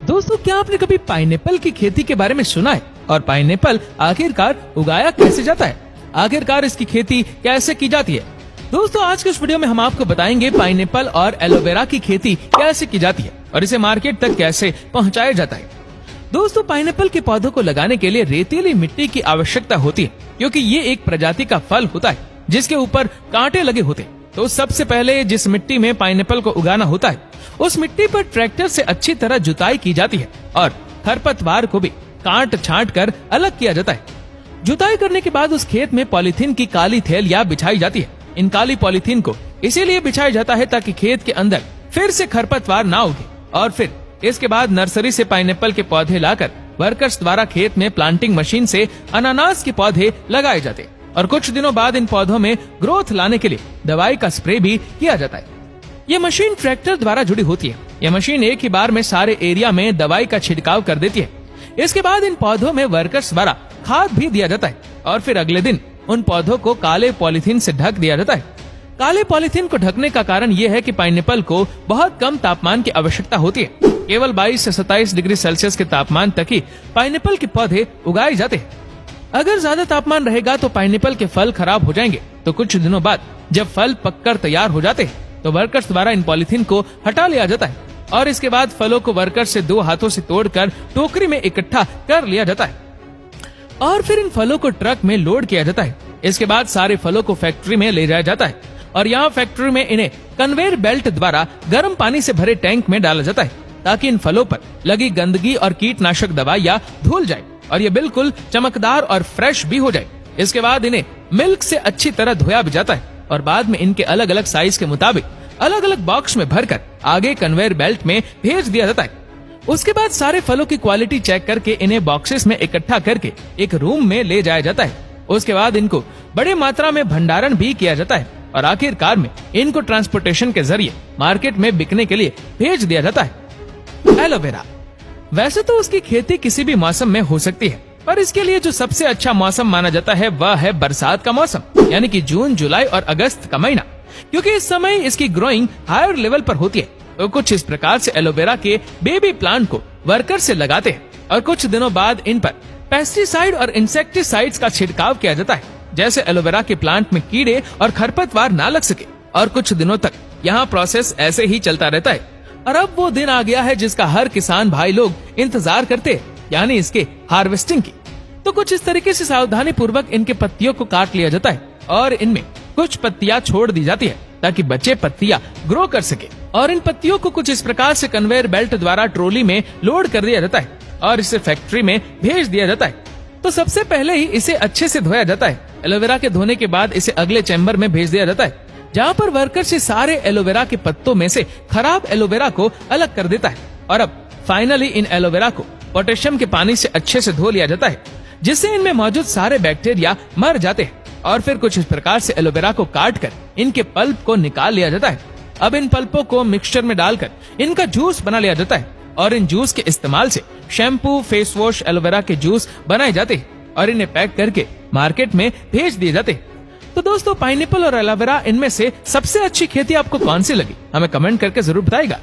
दोस्तों, क्या आपने कभी पाइनएप्पल की खेती के बारे में सुना है? और पाइनएप्पल आखिरकार उगाया कैसे जाता है? आखिरकार इसकी खेती कैसे की जाती है? दोस्तों, आज के इस वीडियो में हम आपको बताएंगे पाइनएप्पल और एलोवेरा की खेती कैसे की जाती है और इसे मार्केट तक कैसे पहुंचाया जाता है। दोस्तों, पाइनएप्पल के पौधों को लगाने के लिए रेतीली मिट्टी की आवश्यकता होती है, क्योंकि ये एक प्रजाति का फल होता है जिसके ऊपर कांटे लगे होते हैं। तो सबसे पहले जिस मिट्टी में पाइनएप्पल को उगाना होता है, उस मिट्टी पर ट्रैक्टर से अच्छी तरह जुताई की जाती है और खरपतवार को भी काट छांट कर अलग किया जाता है। जुताई करने के बाद उस खेत में पॉलीथीन की काली थैलियां बिछाई जाती है। इन काली पॉलीथीन को इसीलिए बिछाया जाता है ताकि खेत के अंदर फिर से खरपतवार ना उगे। और फिर इसके बाद नर्सरी से पाइनएप्पल के पौधे लाकर वर्कर्स द्वारा खेत में प्लांटिंग मशीन से अनानास के पौधे लगाए जाते हैं और कुछ दिनों बाद इन पौधों में ग्रोथ लाने के लिए दवाई का स्प्रे भी किया जाता है। ये मशीन ट्रैक्टर द्वारा जुड़ी होती है। यह मशीन एक ही बार में सारे एरिया में दवाई का छिड़काव कर देती है। इसके बाद इन पौधों में वर्कर्स द्वारा खाद भी दिया जाता है और फिर अगले दिन उन पौधों को काले पॉलीथीन से ढक दिया जाता है। काले पॉलीथीन को ढकने का कारण ये है कि पाइनएप्पल को बहुत कम तापमान की आवश्यकता होती है। केवल 22 से 27 डिग्री सेल्सियस के तापमान तक ही पाइनएप्पल के पौधे उगाए जाते हैं। अगर ज्यादा तापमान रहेगा तो पाइनएप्पल के फल खराब हो जाएंगे। तो कुछ दिनों बाद जब फल पककर तैयार हो जाते हैं तो वर्कर्स द्वारा इन पॉलीथीन को हटा लिया जाता है और इसके बाद फलों को वर्कर्स से 2 हाथों से तोड़कर टोकरी में इकट्ठा कर लिया जाता है और फिर इन फलों को ट्रक में लोड किया जाता है। इसके बाद सारे फलों को फैक्ट्री में ले जाया जाता है और यहाँ फैक्ट्री में इन्हें कन्वेयर बेल्ट द्वारा गर्म पानी से भरे टैंक में डाला जाता है ताकि इन फलों पर लगी गंदगी और कीटनाशक दवाइयां धुल जाए और ये बिल्कुल चमकदार और फ्रेश भी हो जाए। इसके बाद इन्हें मिल्क से अच्छी तरह धोया भी जाता है और बाद में इनके अलग अलग साइज के मुताबिक अलग अलग बॉक्स में भरकर आगे कन्वेयर बेल्ट में भेज दिया जाता है। उसके बाद सारे फलों की क्वालिटी चेक करके इन्हें बॉक्सेस में इकट्ठा करके एक रूम में ले जाया जाता है। उसके बाद इनको बड़ी मात्रा में भंडारण भी किया जाता है और आखिरकार में इनको ट्रांसपोर्टेशन के जरिए मार्केट में बिकने के लिए भेज दिया जाता है। एलोवेरा, वैसे तो उसकी खेती किसी भी मौसम में हो सकती है, पर इसके लिए जो सबसे अच्छा मौसम माना जाता है वह है बरसात का मौसम, यानी कि जून, जुलाई और अगस्त का महीना, क्योंकि इस समय इसकी ग्रोइंग हायर लेवल पर होती है। तो कुछ इस प्रकार से एलोवेरा के बेबी प्लांट को वर्कर से लगाते हैं और कुछ दिनों बाद इन पर पेस्टिसाइड और इंसेक्टिसाइड्स का छिड़काव किया जाता है, जैसे एलोवेरा के प्लांट में कीड़े और खरपतवार ना लग सके। और कुछ दिनों तक यहाँ प्रोसेस ऐसे ही चलता रहता है और अब वो दिन आ गया है जिसका हर किसान भाई लोग इंतजार करते हैं, यानी इसके हार्वेस्टिंग की। तो कुछ इस तरीके से सावधानी पूर्वक इनके पत्तियों को काट लिया जाता है और इनमें कुछ पत्तियां छोड़ दी जाती है ताकि बच्चे पत्तियां ग्रो कर सके और इन पत्तियों को कुछ इस प्रकार से कन्वेयर बेल्ट द्वारा ट्रॉली में लोड कर दिया जाता है और इसे फैक्ट्री में भेज दिया जाता है। तो सबसे पहले ही इसे अच्छे से धोया जाता है। एलोवेरा के धोने के बाद इसे अगले चैम्बर में भेज दिया जाता है, जहाँ पर वर्कर से सारे एलोवेरा के पत्तों में से खराब एलोवेरा को अलग कर देता है और अब फाइनली इन एलोवेरा को पोटेशियम के पानी से अच्छे से धो लिया जाता है, जिससे इनमें मौजूद सारे बैक्टीरिया मर जाते हैं और फिर कुछ इस प्रकार से एलोवेरा को काट कर इनके पल्प को निकाल लिया जाता है। अब इन पल्पों को मिक्सचर में डालकर इनका जूस बना लिया जाता है और इन जूस के इस्तेमाल से शैम्पू, फेस वॉश, एलोवेरा के जूस बनाए जाते हैं और इन्हें पैक करके मार्केट में भेज दिए जाते हैं। तो दोस्तों, पाइनएप्पल और एलोवेरा, इनमें से सबसे अच्छी खेती आपको कौन सी लगी? हमें कमेंट करके जरूर बताइएगा।